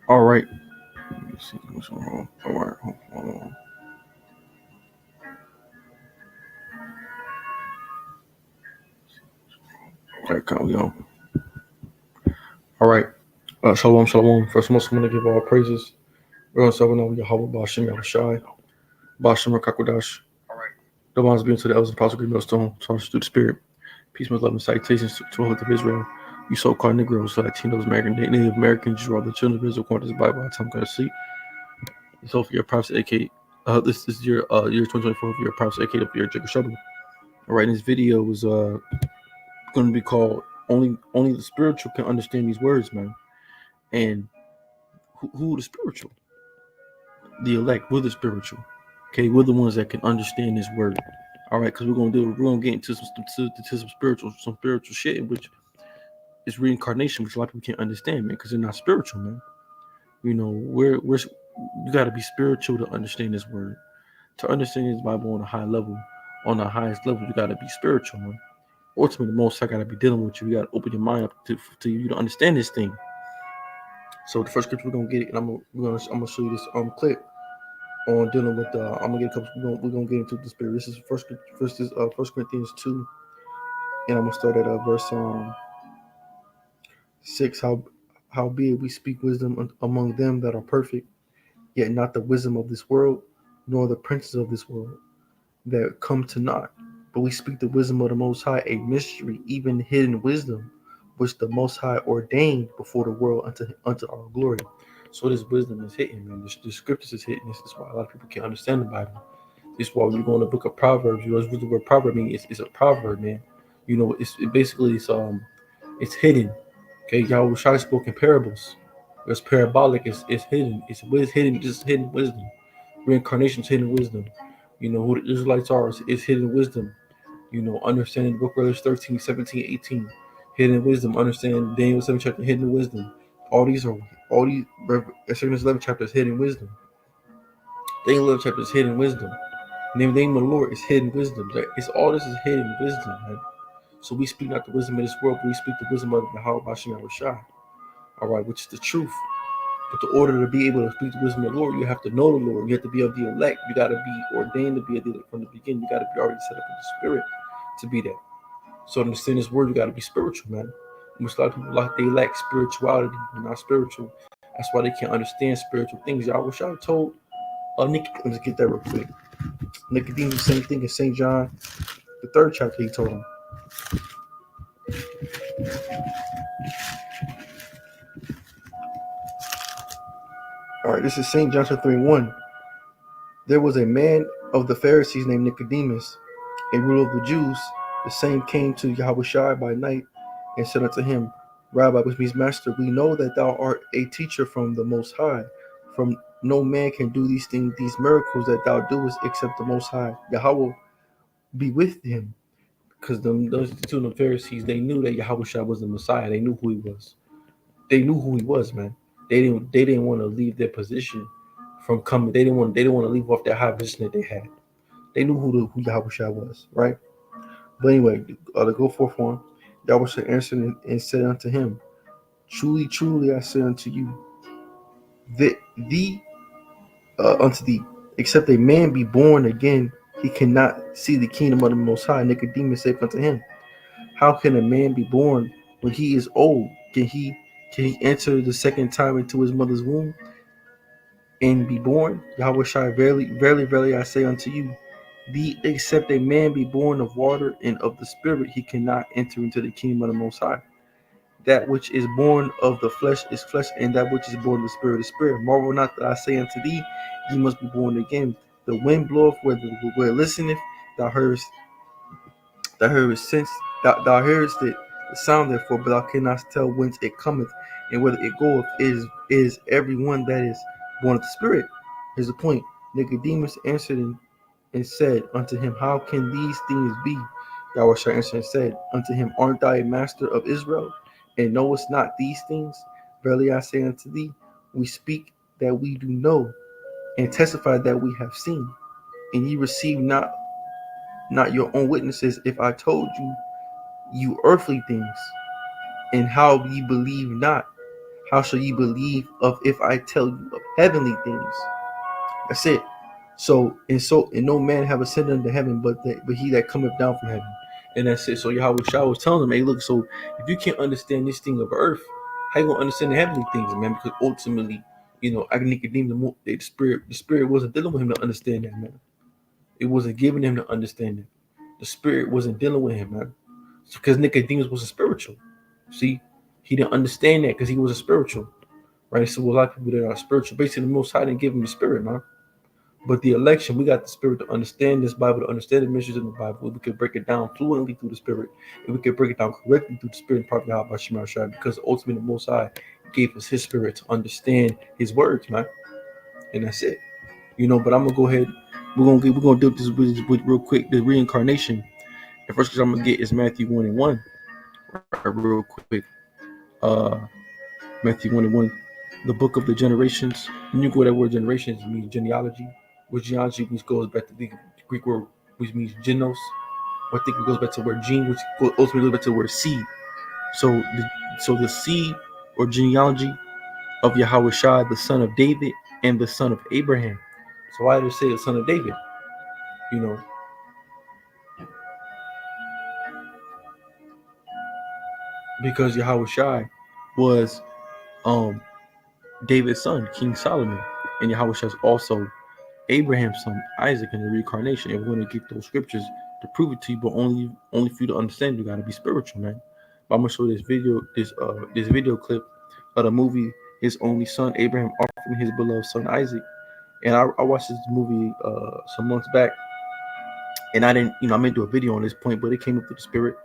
All right. Let me see what's going on. All right. Hold on. Okay, calm down. All right. Shalom, shalom. First, Muslim, want to give all praises. We're going to start with Yahweh Bashem Yahushai, Bashem Rakakwadash. The ones being to the elders and apostles, Green Millstone, charged through the Spirit. Peace, much love, and salutations to all of Israel. You so-called Negroes, Latinos, American, Native Americans, you are the children of Israel, according to the Bible. Time going to sleep. It's all for your prophecy, aka. This is your year 2024 for your prophecy, aka for your Jacob Shuttle. All right, this video is going to be called "Only the Spiritual Can Understand These Words," man. And who the spiritual? The elect. We're the spiritual. Okay, we're the ones that can understand this word. All right, because we're gonna get into some spiritual shit, which is reincarnation, which a lot of people can't understand, man, because they're not spiritual, man. You know, you got to be spiritual to understand this word. To understand this Bible on a high level, on the highest level, you got to be spiritual, man. Ultimately, the most I got to be dealing with you. You got to open your mind up to you to understand this thing. So the first scripture we're gonna get, and I'm gonna show you this clip on dealing with. I'm gonna get a couple. We're gonna get into the spirit. This is First Corinthians 2, and I'm gonna start at verse 6. Howbeit we speak wisdom among them that are perfect, yet not the wisdom of this world, nor the princes of this world that come to naught. But we speak the wisdom of the Most High, a mystery, even hidden wisdom, which the Most High ordained before the world unto our glory. So this wisdom is hidden, man. The scriptures is hidden. This is why a lot of people can't understand the Bible. This is why when you go in the book of Proverbs, you know what the word proverb means. It's a proverb, man. You know, it's hidden. Okay, Yahweh Shai spoke in parables. It's parabolic. It's hidden. It's hidden. Just hidden wisdom. Reincarnation is hidden wisdom. You know who the Israelites are is hidden wisdom. You know, understanding the book of Revelation 13, 17, 18. Hidden wisdom. Understand Daniel 7 chapter, hidden wisdom. All these Exodus 11 chapters, hidden wisdom. Daniel 11 chapters, hidden wisdom. Name of the Lord is hidden wisdom. It's all this is hidden wisdom, man. So we speak not the wisdom of this world, but we speak the wisdom of Yahweh Bashem Yahushai. All right, which is the truth. But in order to be able to speak the wisdom of the Lord, you have to know the Lord. You have to be of the elect. You got to be ordained to be a elect from the beginning. You got to be already set up in the spirit to be that. So to understand this word, you got to be spiritual, man. Most a lot of people they lack spirituality. They're not spiritual. That's why they can't understand spiritual things. Y'all wish I told let's get that real quick. Nicodemus, same thing in St. John, the 3rd chapter, he told him. All right, this is St. John 3:1. There was a man of the Pharisees named Nicodemus, a ruler of the Jews. The same came to Yahushua by night and said unto him, Rabbi, which means master, we know that thou art a teacher from the Most High. From no man can do these things, these miracles that thou doest, except the Most High. Yahweh be with him. Because those two of the Pharisees, they knew that Yahushua was the Messiah. They knew who he was. They knew who he was, man. They didn't want to leave their position from coming. They didn't want to leave off that high position that they had. They knew who Yahushua was, right? But anyway, to go forth on, Yahushua answered and said unto him, Truly, truly, I say unto you, unto thee, except a man be born again, he cannot see the kingdom of the Most High. Nicodemus said unto him, How can a man be born when he is old? Can he enter the second time into his mother's womb and be born? Yahushua, verily, verily, verily, I say unto you, except a man be born of water and of the Spirit, he cannot enter into the kingdom of the Most High. That which is born of the flesh is flesh, and that which is born of the Spirit is spirit. Marvel not that I say unto thee, ye must be born again. The wind bloweth where it listeneth, thou hearest since thou hearest it, the sound therefore, but thou cannot tell whence it cometh and whither it goeth. Is every one that is born of the Spirit. Here's the point. Nicodemus answered and said unto him, How can these things be? Yahushua answered and said unto him, Art thou a master of Israel, and knowest not these things? Verily I say unto thee, we speak that we do know, and testify that we have seen, and ye receive not your own witnesses. If I told you you earthly things, and how ye believe not. How shall ye believe of if I tell you of heavenly things? That's it. So no man have ascended into heaven, but he that cometh down from heaven, and that's it. So Yahweh Shah was telling them, hey, look, so if you can't understand this thing of earth, how you gonna understand the heavenly things, man? Because ultimately, I can Nicodemus, the spirit wasn't dealing with him to understand that, man. It wasn't giving him to understand it. The spirit wasn't dealing with him, man. Because Nicodemus was a spiritual. See, he didn't understand that because he was a spiritual, right? So a lot of people that are spiritual, basically, the Most High didn't give him the spirit, man. But the election, we got the spirit to understand this Bible, to understand the mysteries in the Bible. We could break it down fluently through the spirit, and we could break it down correctly through the spirit and probably out by Shema Shai, because ultimately the Most High gave us his spirit to understand his words, man. And that's it. But I'm gonna go ahead. We're gonna do this with real quick. The reincarnation. The first question I'm gonna get is Matthew 1:1. Right, real quick. Uh Matthew 1:1. The book of the generations. And you go that word generations means genealogy, which genealogy means goes back to the Greek word which means genos. I think it goes back to the word gene, which ultimately goes back to the word seed. So the seed or genealogy of Yahweh Shai, the son of David and the son of Abraham. So why did it say the son of David? You know, because Yahweh Shai was um David's son, King Solomon, and Yahweh Shai is also Abraham's son, Isaac, in the reincarnation. And we're going to get those scriptures to prove it to you, but only for you to understand. You got to be spiritual, man. But I'm gonna show this video clip of the movie His Only Son Abraham offering his beloved son Isaac. And I watched this movie some months back, and I didn't, I meant to do a video on this point, but it came up through the spirit.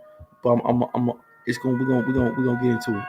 But I'm it's gonna we're gonna get into it.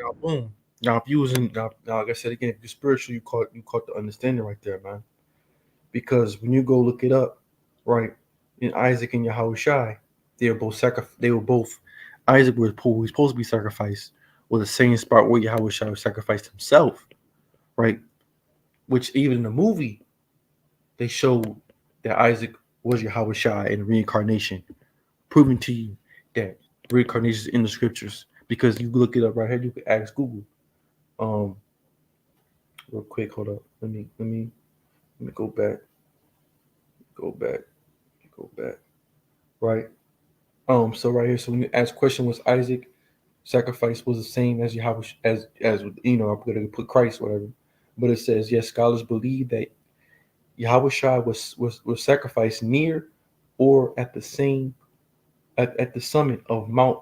Now, boom. Now, if you was in now, like I said again, if you're spiritual, you caught the understanding right there, man. Because when you go look it up, right, in Isaac and Yahushai, they were both Isaac was supposed to be sacrificed, was the same spot where Yahushai sacrificed himself, right? Which even in the movie they showed that Isaac was Yahushai in reincarnation, proving to you that reincarnation is in the scriptures. Because you look it up right here, you can ask Google. Um, real quick, hold up. Let me go back, go back. Right. So right here, so when you ask question, was Isaac sacrifice was the same as Yahweh as I'm gonna put Christ, whatever. But it says, yes, scholars believe that Yahweh Shai was sacrificed near or at the same at the summit of Mount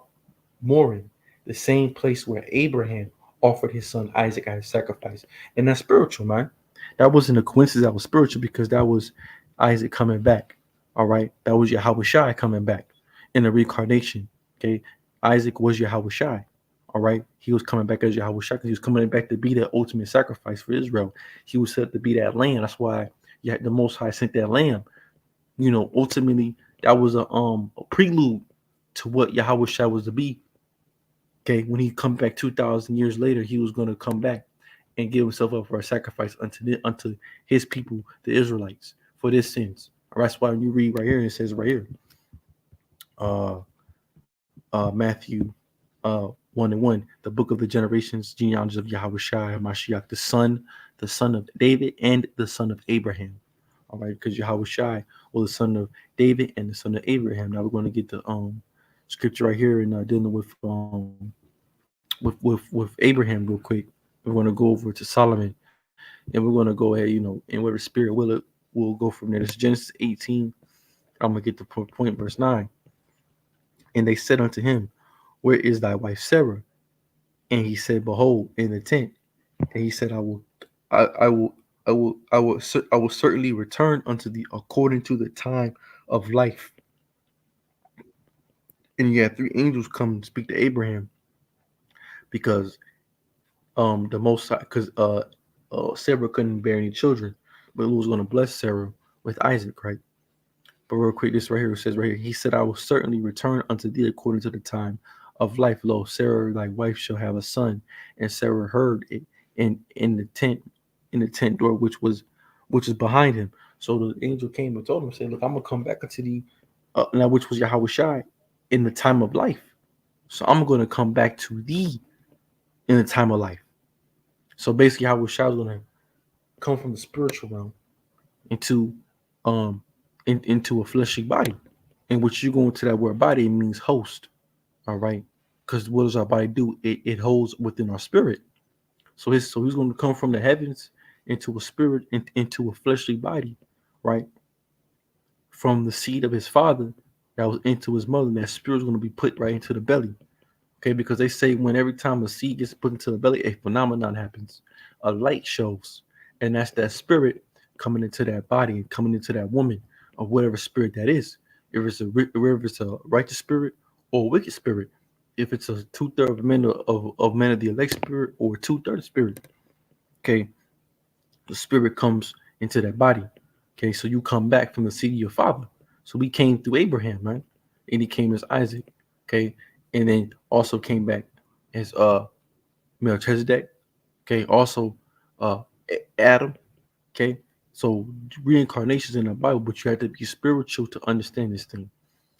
Morin, the same place where Abraham offered his son Isaac as a sacrifice. And that's spiritual, man. That wasn't a coincidence, that was spiritual because that was Isaac coming back. All right. That was Yahweh Shai coming back in the reincarnation. Okay. Isaac was Yahweh Shai. All right. He was coming back as Yahweh Shai because he was coming back to be that ultimate sacrifice for Israel. He was set to be that lamb. That's why the Most High sent that lamb. Ultimately, that was a prelude to what Yahweh Shai was to be. Okay, when he come back 2,000 years later, he was going to come back and give himself up for a sacrifice unto his people, the Israelites, for their sins. That's why when you read right here, it says right here, uh, Matthew 1:1, the book of the generations, genealogies of Yahweh Shai, Mashiach, the son of David, and the son of Abraham. All right, because Yahweh Shai was the son of David and the son of Abraham. Now we're going to get the scripture right here and dealing with Abraham real quick. We're going to go over to Solomon, and we're going to go ahead, and where the Spirit will it, we'll go from there. This is Genesis 18. I'm gonna get to point, verse 9. And they said unto him, where is thy wife Sarah? And he said, behold, in the tent. And he said, I will certainly return unto thee according to the time of life. And you had three angels come and speak to Abraham because the Most High, because Sarah couldn't bear any children, but Lord was going to bless Sarah with Isaac, right? But real quick, this right here, it says right here, he said, I will certainly return unto thee according to the time of life. Lo, Sarah thy wife shall have a son. And Sarah heard it in the tent door, which is behind him. So the angel came and told him, saying, look, I'm gonna come back unto thee, now which was Yahweh Shai, in the time of life. So I'm gonna come back to thee in the time of life. So basically, Yahweh Shai is gonna come from the spiritual realm into into a fleshly body. And what you go into that word body, it means host. All right. Because what does our body do? It holds within our spirit. So he's going to come from the heavens into a spirit, into a fleshly body, right? From the seed of his father that was into his mother, that spirit is going to be put right into the belly. Okay, because they say when every time a seed gets put into the belly, a phenomenon happens. A light shows. And that's that spirit coming into that body and coming into that woman, or whatever spirit that is. If it's a righteous spirit or a wicked spirit, if it's a 2/3 of men of the elect spirit or 2/3 spirit, okay, the spirit comes into that body. Okay, so you come back from the seed of your father. So we came through Abraham, right? And he came as Isaac, okay, and then also came back as Melchizedek, okay, also Adam, okay. So reincarnations in the Bible, but you have to be spiritual to understand this thing.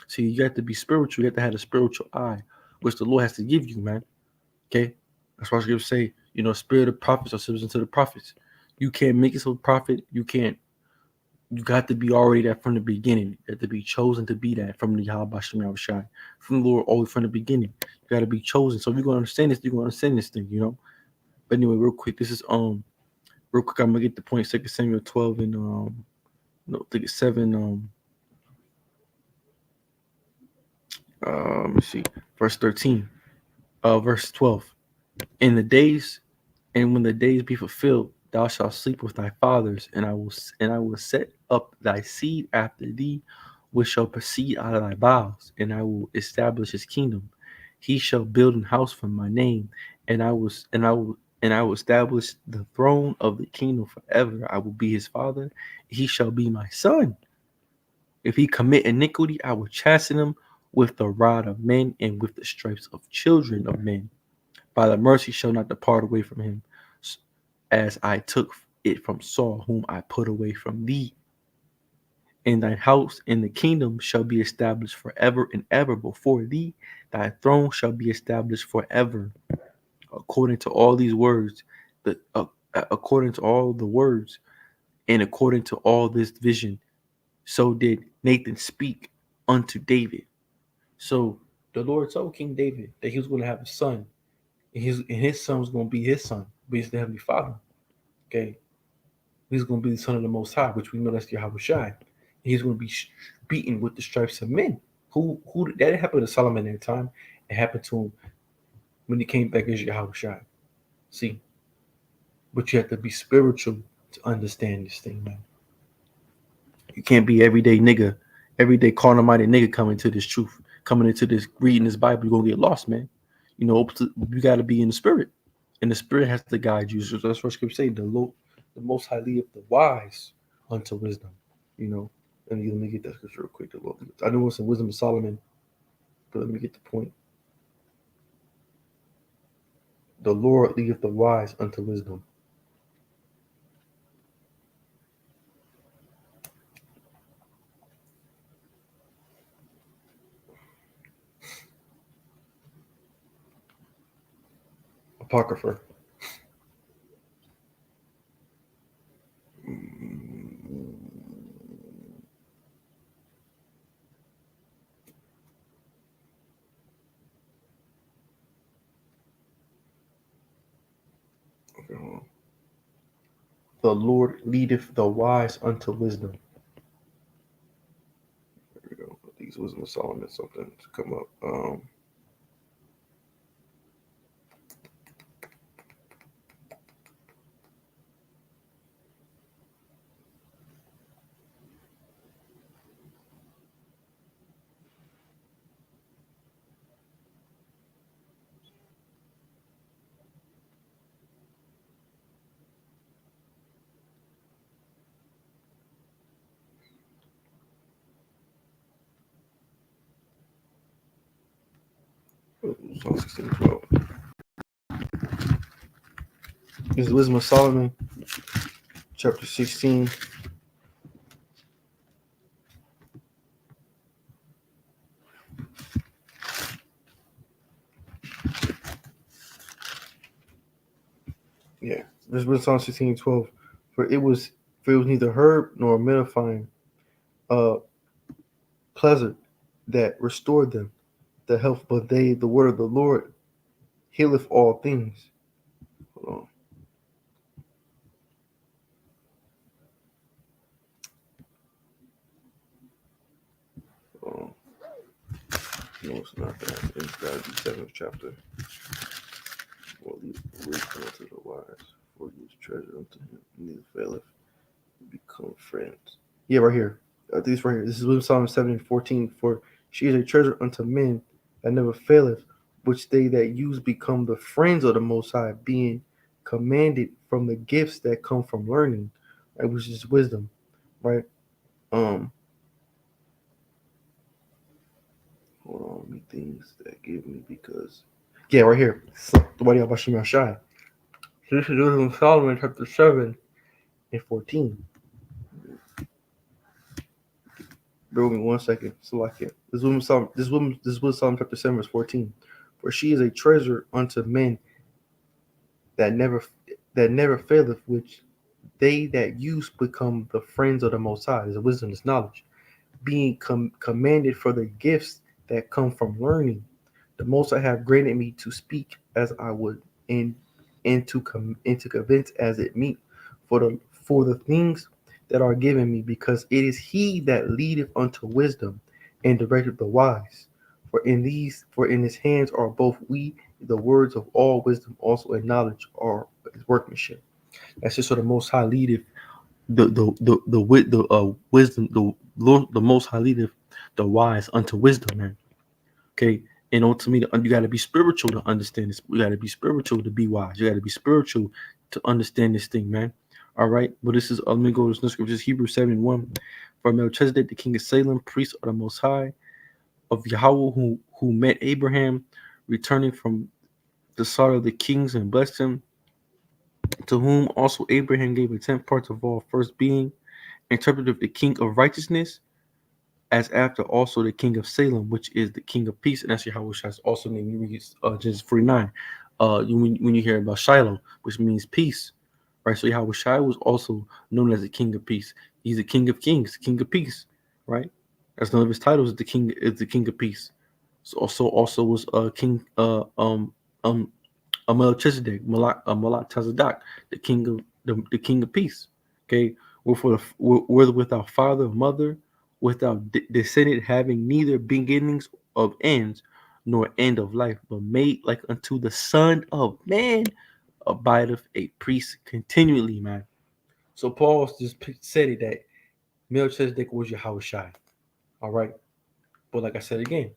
See, you have to be spiritual. You have to have a spiritual eye, which the Lord has to give you, man. Okay, that's why Scripture say, spirit of prophets are subject to the prophets. You can't make it so prophet. You can't. You got to be already that from the beginning. You have to be chosen to be that from the Yahweh Shem Shai, from the Lord, always from the beginning. You got to be chosen. So if you're gonna understand this, you're gonna understand this thing, But anyway, real quick, this is real quick. I'm gonna get the point. 2 Samuel 12 and no, I think it's 7. Let me see, verse 13. Verse 12. In the days, and when the days be fulfilled, thou shalt sleep with thy fathers, and I will set up thy seed after thee, which shall proceed out of thy bowels, and I will establish his kingdom. He shall build an house for my name, and I will establish the throne of the kingdom forever. I will be his father, he shall be my son. If he commit iniquity, I will chasten him with the rod of men and with the stripes of children of men. By the mercy shall not depart away from him, as I took it from Saul, whom I put away from thee. And thy house and the kingdom shall be established forever and ever before thee. Thy throne shall be established forever. According to all these words, according to all the words, and according to all this vision, so did Nathan speak unto David. So the Lord told King David that he was going to have a son, and his son was going to be his son, but he's the heavenly Father. Okay, he's going to be the son of the Most High, which we know that's Yahweh Shai. He's going to be beaten with the stripes of men. Who that happened to Solomon at that time? It happened to him when he came back as Yahweh Shai. See, but you have to be spiritual to understand this thing, man. You can't be everyday carnal minded nigga coming to this truth, coming into this, reading this Bible. You're gonna get lost, man. You got to be in the spirit, and the spirit has to guide you. So that's what Scripture say: the Most High leadeth the wise unto wisdom. Let me get that scripture real quick. I know it's in Wisdom of Solomon, but let me get the point. The Lord leadeth the wise unto wisdom. Apocrypha. The Lord leadeth the wise unto wisdom. There we go. These Wisdom of Solomon, something to come up. Psalm 16:12. This is Wisdom of Solomon, chapter 16. Yeah, this is Psalm 16:12. For it was neither herb nor medifying pleasant that restored them the health, but the word of the Lord healeth all things. Hold on. No, it's not that. It's got to be 7th chapter. Well, leave wisdom unto the wise, for he is treasure unto him, neither faileth, become friends. Yeah, right here. This right here. This is Psalm 17:14. For she is a treasure unto men that never faileth, which they that use become the friends of the Most High, being commanded from the gifts that come from learning, right, which is wisdom, right? Hold on, me things that give me because right here. The Wadi Abashim Shai. So this is Wisdom of Solomon, chapter 7 and 14. Bear with me 1 second, so I can. This woman Solomon chapter 7 verse 14. For she is a treasure unto men that never faileth, which they that use become the friends of the Most High. There's a wisdom, this knowledge, being commanded for the gifts that come from learning. The Most High have granted me to speak as I would, and to convince as it meet for the things that are given me, because it is He that leadeth unto wisdom and directeth the wise. For in His hands are both we, the words of all wisdom, also and knowledge are His workmanship. That's just so the Most High leadeth the wisdom. The Lord, the Most High leadeth the wise unto wisdom, man. Okay, And ultimately, you got to be spiritual to understand this. You got to be spiritual to be wise. You got to be spiritual to understand this thing, man. All right. But this is, let me go to the scriptures. Hebrews 7:1. For Melchizedek, the king of Salem, priest of the Most High, of Yahweh, who met Abraham, returning from the slaughter of the kings and blessed him, to whom also Abraham gave a tenth part of all first being, interpreted of the king of righteousness, as after also the king of Salem, which is the king of peace. And that's Yahweh Shai's also name. You read Genesis 49. When you hear about Shiloh, which means peace, right? So Yahweh Shai was also known as the king of peace. He's the king of kings, the king of peace, right? That's one of his titles. Is the king of peace. So also was king Melchizedek, Malak Tazadok, the king of peace. Okay, we're without father or mother, without descendant, having neither beginnings of ends, nor end of life, but made like unto the Son of Man, abideth a priest continually, man. So Paul just said it that Melchizedek was Yahweh Shai. All right, but like I said again,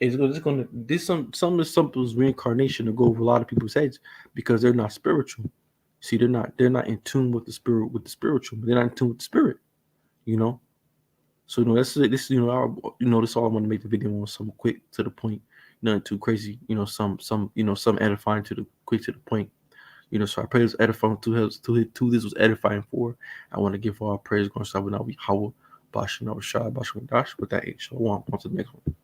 it's going to this some of something's reincarnation to go over a lot of people's heads because they're not spiritual. See, they're not in tune with the spirit, with the spiritual. They're not in tune with the spirit. You know. So this this is all I want to make the video on. Some quick to the point, nothing too crazy. Some edifying to the quick to the point. So I pray this edifying to this was edifying for. I want to give all praise going to start with now. We Howell Bashing our Shah Bashing Dash with that H. Shalom. On to the next one.